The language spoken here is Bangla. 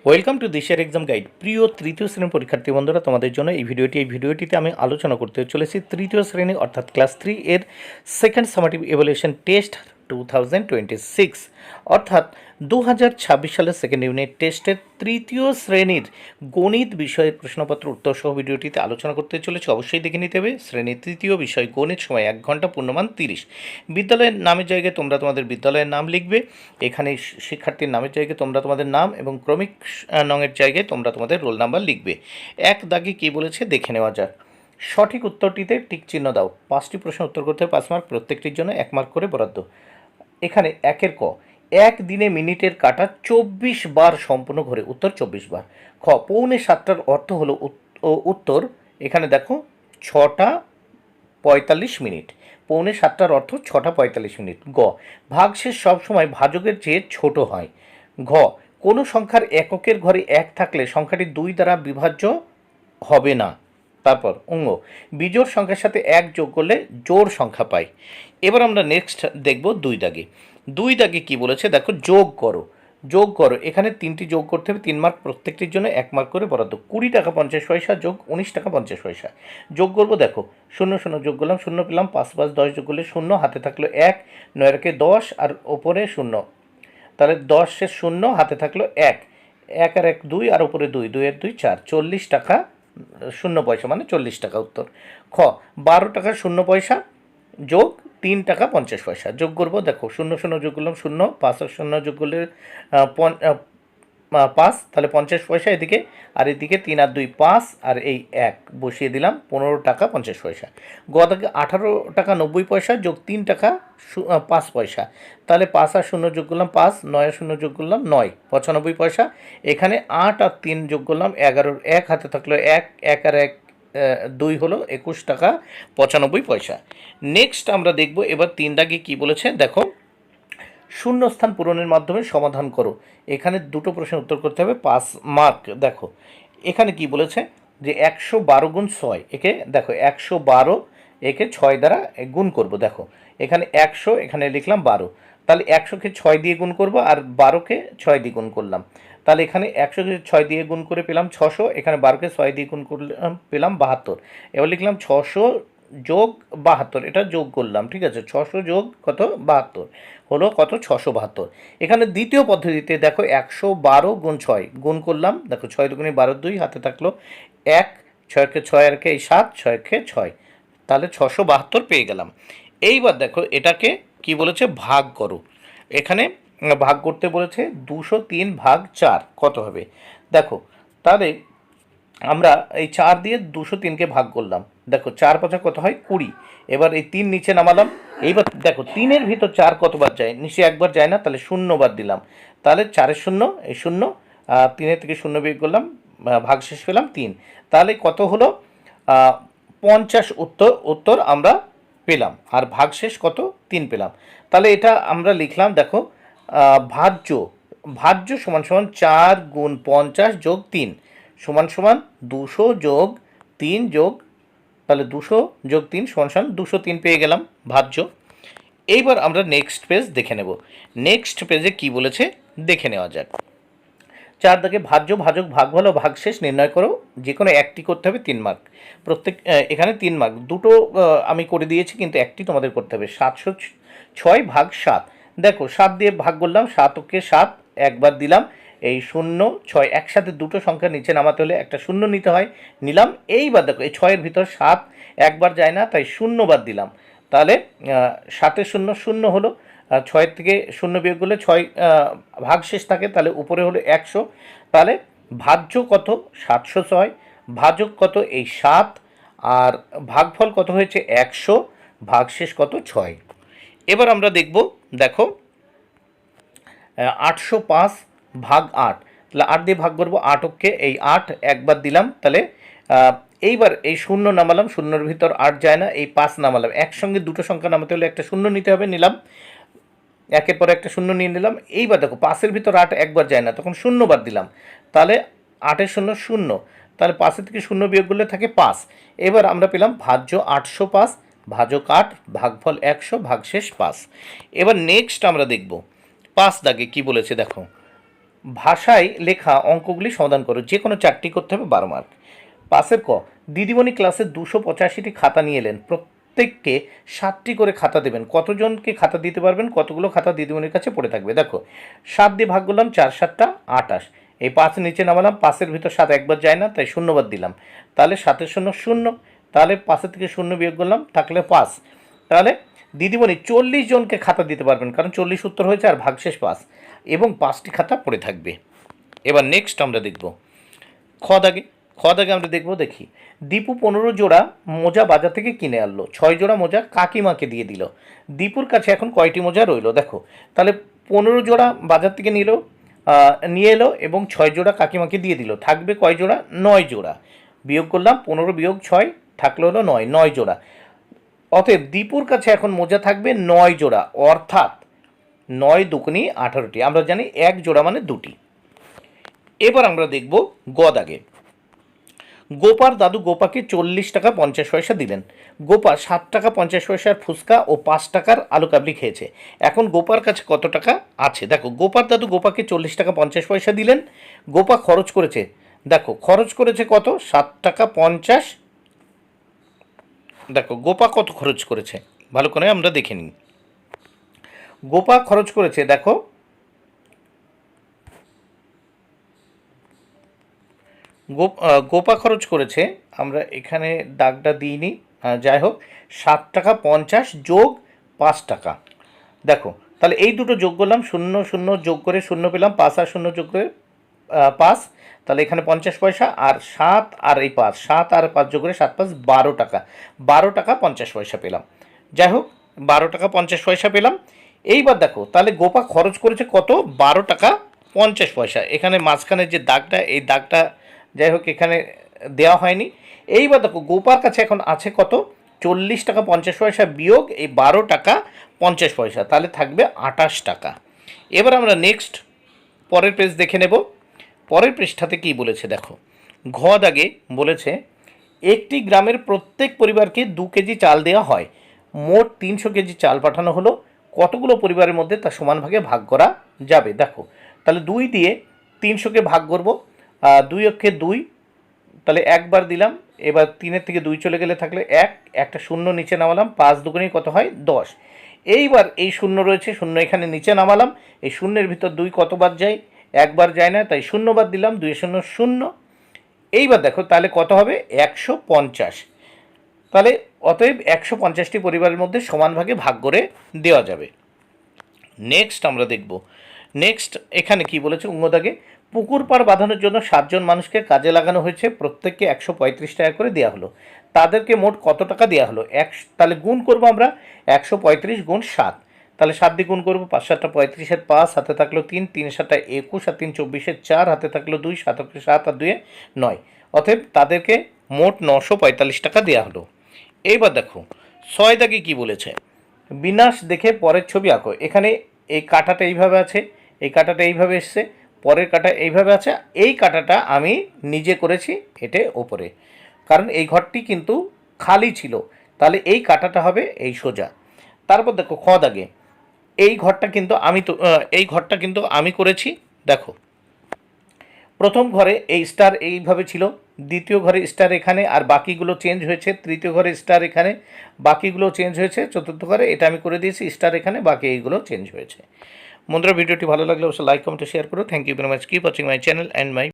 ওয়েলকাম টু দিশার এক্সাম গাইড। প্রিয় তৃতীয় শ্রেণীর পরীক্ষার্থী বন্ধুরা, তোমাদের জন্য এই ভিডিওটিতে আমি আলোচনা করতে চলেছি তৃতীয় শ্রেণী অর্থাৎ ক্লাস 3 এর সেকেন্ড সামেটিভ ইভ্যালুয়েশন টেস্ট 2026 অর্থাৎ 2026 সালের সেকেন্ড ইউনিট টেস্টের তৃতীয় শ্রেণীর গণিত বিষয়ের প্রশ্নপত্র উত্তর সহ ভিডিওটিতে আলোচনা করতে চলেছি। অবশ্যই দেখে নিতে হবে। শ্রেণীর তৃতীয় বিষয় গণিত, সময় 1 ঘন্টা, পূর্ণমান 30। বিদ্যালয়ের নামের জায়গায় তোমরা তোমাদের বিদ্যালয়ের নাম লিখবে। এখানে শিক্ষার্থীর নামের জায়গায় তোমরা তোমাদের নাম এবং ক্রমিক নংয়ের জায়গায় তোমরা তোমাদের রোল নাম্বার লিখবে। এক দাগে কী বলেছে দেখে নেওয়া যাক। সঠিক উত্তরটিতে টিক চিহ্ন দাও। 5টি প্রশ্ন উত্তর করতে হবে, 5 মার্ক, প্রত্যেকটির জন্য 1 মার্ক করে বরাদ্দ। এখানে একের ক, এক দিনে মিনিটের কাটা 24 বার সম্পূর্ণ ঘোরে, উত্তর 24 বার। খ, পৌনে 7টার অর্থ হলো উত্তর, এখানে দেখো 6টা 45 মিনিট। পৌনে 7টার অর্থ 6টা 45 মিনিট। গ, ভাগশেষ সবসময় ভাজকের চেয়ে ছোট হয়। ঘ, কোনো সংখ্যার এককের ঘরে 1 থাকলে সংখ্যাটি 2 দ্বারা বিভাজ্য হবে না। তারপর অঙ্গ, বিজোড় সংখ্যার সাথে 1 যোগ করলে জোড় সংখ্যা পাই। এবার আমরা নেক্সট দেখব 2 দাগে। 2 দাগে কী বলেছে দেখো, যোগ করো। যোগ করো, এখানে 3টি যোগ করতে হবে, 3 মার্ক, প্রত্যেকটির জন্য 1 মার্ক করে বরাদ্দ। 20 টাকা 50 পয়সা যোগ 19 টাকা 50 পয়সা। যোগ করবো, দেখো 0 0 যোগ করলাম, 0 পেলাম, 5 5 10 যোগ করলে 0, হাতে থাকলো 1, 9 একে 10 আর ওপরে 0, তাহলে 10 এর 0, হাতে থাকলো 1, 1 আর 1 2 আর ওপরে 2, 2 এর 2 4, 40 টাকা 0 পয়সা মানে 40 টাকা উত্তর। খ, 12 টাকা 0 পয়সা যোগ 3 টাকা 50 পয়সা। যোগ করবো, দেখো 0 0 যোগ করলাম 0, 5 আর 0 যোগ করলে 5, তাহলে 50 পয়সা এদিকে, আর এদিকে 3 আর 2 5, আর এই 1 বসিয়ে দিলাম, 15 টাকা 50 পয়সা। গ থেকে 18 টাকা 90 পয়সা যোগ 3 টাকা 5 পয়সা, তাহলে 5 আর 0 যোগ করলাম 5, 9 আর 0 যোগ করলাম 9, 95 পয়সা। এখানে 8 আর 3 যোগ করলাম 11, 1 হাতে থাকলো 1, 1 আর 1 2 হলো 21 টাকা 95 পয়সা। নেক্সট আমরা দেখব এবার 3 দাগে কী বলেছে দেখো, শূন্যস্থান পূরণের মাধ্যমে সমাধান করো। এখানে দুটো প্রশ্নের উত্তর করতে হবে, 5 মার্ক। দেখো এখানে কি বলেছে যে 112 গুণ 6, একে দেখো 112, একে 6 দ্বারা গুণ করব। দেখো এখানে 100, এখানে লিখলাম 12, তাহলে 100কে 6 দিয়ে গুণ করব আর 12কে 6 দিয়ে গুণ করলাম, তাহলে এখানে 100কে 6 দিয়ে গুণ করে পেলাম 600, এখানে 12কে 6 দিয়ে গুণ করলাম পেলাম 72। এবার লিখলাম 600 যোগ 72, এটা যোগ করলাম, ঠিক আছে, 600 যোগ কত 72 হলো কত 672। এখানে দ্বিতীয় পদ্ধতিতে দেখো 112 গুণ 6 গুণ করলাম, দেখো 6 দুগুণে 12, 2 হাতে থাকলো 1, 6কে 6 আর কে 7, 6কে 6, তাহলে 672 পেয়ে গেলাম। এইবার দেখো এটাকে কি বলেছে, ভাগ করো। এখানে ভাগ করতে বলেছে 203 ভাগ 4 কত হবে। দেখো তাহলে আমরা এই 4 দিয়ে 203কে ভাগ করলাম, দেখো 4 5 কত হয় 20। এবার এই 3 নিচে নামালাম। এইবার দেখো 3-এর ভিতর 4 কতবার যায়, নিচে একবার যায় না, তাহলে 0 বার দিলাম, তাহলে 4-এর 0 এই 0, 3-এর থেকে 0 বিয়োগ করলাম, ভাগশেষ পেলাম 3, তাহলে কত হলো 50 উত্তর আমরা পেলাম, আর ভাগশেষ কত 3 পেলাম। তাহলে এটা আমরা লিখলাম, দেখো ভাজ্য সমান সমান 4 গুণ 50 যোগ 3 সমান সমান 200 যোগ 3 যোগ, তাহলে 200 যোগ 3 সমান সমান 203 পেয়ে গেলাম ভাজ্য। এইবার আমরা নেক্সট পেজ দেখে নেব। নেক্সট পেজে কি বলেছে দেখে নেওয়া যাক। 4 দাগে ভাজ্য, ভাজক, ভাগফল ও ভাগশেষ নির্ণয় করো, যে কোনো একটি করতে হবে, 3 মার্ক প্রত্যেক। এখানে 3 মার্ক, দুটো আমি করে দিয়েছি কিন্তু একটি তোমাদের করতে হবে। 706 ভাগ 7, দেখো 7 দিয়ে ভাগ করলাম, 7কে 7 একবার দিলাম, এই 0 6 একসাথে দুটো সংখ্যা নিচে নামাতে হলে একটা 0 নিতে হয়, নিলাম। এইবার দেখো এই 6-এর ভিতর 7 একবার যায় না, তাই 0 বার দিলাম, তাহলে 7-এর 0 0 হলো, 6 থেকে 0 বিয়োগ করলে 6 ভাগশেষ থাকে, তাহলে উপরে হলো 100, তাহলে ভাজ্য কত 706, ভাজক কত এই 7, আর ভাগফল কত হয়েছে 100, ভাগশেষ কত 6। এবার আমরা দেখব, দেখো 805 ভাগ 8, তাহলে 8 দিয়ে ভাগ করবো, 8কে এই 8 একবার দিলাম, তাহলে এইবার এই 0 নামালাম, 0-এর ভিতর 8 যায় না, এই 5 নামালাম, একসঙ্গে দুটো সংখ্যা নামাতে হলে একটা 0 নিতে হবে, নিলাম, একের পর একটা 0 নিয়ে নিলাম। এইবার দেখো 5-এর ভিতর 8 একবার যায় না, তখন 0 বার দিলাম, তাহলে 8-এর 0 0, তাহলে 5-এর থেকে 0 বিয়োগ করলে থাকে 5। এবার আমরা পেলাম ভাজ্য 805, ভাজক 8, ভাগফল 100, ভাগশেষ 5। এবার নেক্সট আমরা দেখব 5 দাগে কি বলেছে দেখো, ভাষায় লেখা অঙ্কগুলি সমাধান করো, যে কোনো 4টি করতে হবে, 12 মার্ক। পাশের ক, দিদিমণি ক্লাসে 285টি খাতা নিয়ে এলেন, প্রত্যেককে 7টি করে খাতা দেবেন, কতজনকে খাতা দিতে পারবেন, কতগুলো খাতা দিদিমণির কাছে পড়ে থাকবে? দেখো 7 দিয়ে ভাগ করলাম, 4 7টা 28, এই 5 নিচে নামালাম, 5-এর ভিতর 7 একবার যায় না, তাই শূন্যবাদ দিলাম, তাহলে 7-এর শূন্য 0, তাহলে 5-এর থেকে 0 বিয়োগ করলাম, থাকলে 5। তাহলে দিদিমণি 40 জনকে খাতা দিতে পারবেন, কারণ 40 উত্তর হয়েছে আর ভাগশেষ 5, এবং 5টি খাতা পড়ে থাকবে। এবার নেক্সট আমরা দেখব খ দাগে আমরা দেখি দীপু 15 জোড়া মোজা বাজার থেকে কিনে আনলো, 6 জোড়া মোজা কাকিমাকে দিয়ে দিল, দীপুর কাছে এখন কয়টি মোজা রইলো? দেখো তাহলে 15 জোড়া বাজার থেকে নিয়ে এলো এবং 6 জোড়া কাকিমাকে দিয়ে দিল, থাকবে কয় জোড়া? 9 জোড়া। বিয়োগ করলাম, 15 বিয়োগ 6 থাকলো হলো 9 জোড়া। অতএব দীপুর কাছে এখন মোজা থাকবে 9 জোড়া, অর্থাৎ 9 দুগুণী 18টি। আমরা জানি 1 জোড়া মানে 2টি। এবার আমরা দেখব গ দাগে। গোপার দাদু গোপাকে 40 টাকা 50 পয়সা দিলেন। গোপা 7 টাকা 50 পয়সার ফুচকা ও 5 টাকার আলু কাবলি খেয়েছে। এখন গোপার কাছে কত টাকা আছে? দেখো গোপার দাদু গোপাকে 40 টাকা 50 পয়সা দিলেন, গোপা খরচ করেছে, দেখো খরচ করেছে কত? 7 টাকা 50। দেখো গোপা কত খরচ করেছে ভালো করে আমরা দেখে নিই। গোপা খরচ করেছে, দেখো গোপা খরচ করেছে, আমরা এখানে দাগটা দিইনি, যাই হোক 7 টাকা 50 যোগ 5 টাকা। দেখো তাহলে এই দুটো যোগ করলাম, 0 0 যোগ করে 0 পেলাম, 5 আর 0 যোগ করে 5, তাহলে এখানে 50 পয়সা, আর 7 আর এই 5, 7 আর 5 যোগ করে 7 5 12 টাকা, 12 টাকা 50 পয়সা পেলাম। যাই হোক 12 টাকা 50 পয়সা পেলাম। এইবার দেখো তাহলে গোপা খরচ করেছে কত? 12 টাকা 50 পয়সা। এখানে মাঝখানে যে দাগটা, এই দাগটা যাই হোক এখানে দেওয়া হয়নি। এইবার দেখো গোপার কাছে এখন আছে কত? 40 টাকা 50 পয়সা বিয়োগ এই 12 টাকা 50 পয়সা, তাহলে থাকবে 28 টাকা। এবার আমরা নেক্সট পরের পেজ দেখে নেব। পরের পৃষ্ঠাতে কী বলেছে দেখো, ঘ দাগে বলেছে একটি গ্রামের প্রত্যেক পরিবারকে 2 কেজি চাল দেওয়া হয়, মোট 300 কেজি চাল পাঠানো হলো, কতগুলো পরিবারের মধ্যে তা সমান ভাগে ভাগ করা যাবে? দেখো তাহলে 2 দিয়ে 300কে ভাগ করব, 2 অক্ষে 2, তাহলে একবার দিলাম, এবার 3-এর থেকে 2 চলে গেলে থাকলে 1, একটা শূন্য নিচে নামালাম, 5 দুগুণে কত হয়? 10। এইবার এই শূন্য রয়েছে, শূন্য এখানে নিচে নামালাম, এই শূন্যের ভিতর 2 কতবার যায়? একবার যায় না, তাই শূন্যবার দিলাম, 2 শূন্য 0। এইবার দেখো তাহলে কত হবে? 150। তাহলে অতএব 150টি পরিবারের মধ্যে সমান ভাগে ভাগ করে দেওয়া যাবে। নেক্সট আমরা দেখব, নেক্সট এখানে কি বলেছে উঙ্গদাগে, পুকুর পাড় বাঁধানোর জন্য 7 জন মানুষকে কাজে লাগানো হয়েছে, প্রত্যেককে 135 টাকা করে দেওয়া হলো, তাদেরকে মোট কত টাকা দেওয়া হলো? তাহলে গুণ করব আমরা, 135 গুণ 7, তাহলে 7 দিয়ে গুণ করবো, 5 7 35-এর 5, হাতে থাকলো 3, 3 7 21, আর 3 24-এর 4, হাতে থাকলো 2, 7 7 আর 2 9, অতএব তাদেরকে মোট 945 টাকা দেওয়া হলো। এইবার দেখো 6 দাগে কী বলেছে, বিনাশ দেখে পরের ছবি আঁকো। এখানে এই কাঁটাটা এইভাবে আছে, এই কাঁটাটা এইভাবে এসছে, পরের কাঁটা এইভাবে আছে, এই কাঁটাটা আমি নিজে করেছি হেঁটে ওপরে, কারণ এই ঘরটি কিন্তু খালি ছিল, তাহলে এই কাঁটাটা হবে এই সোজা। তারপর দেখো খ দাগে, এই ঘরটা কিন্তু আমি করেছি। দেখো প্রথম ঘরে এই স্টার এইভাবে ছিল, দ্বিতীয় ঘরে স্টার এখানে, আর বাকিগুলো চেঞ্জ হয়েছে, তৃতীয় ঘরে স্টার এখানে, বাকিগুলো চেঞ্জ হয়েছে, চতুর্থ ঘরে এটা আমি করে দিয়েছি স্টার এখানে, বাকি এইগুলো চেঞ্জ হয়েছে। বন্ধুরা ভিডিওটি ভালো লাগলে অবশ্যই লাইক কমেন্ট শেয়ার করো। Thank you very much, keep watching my channel and my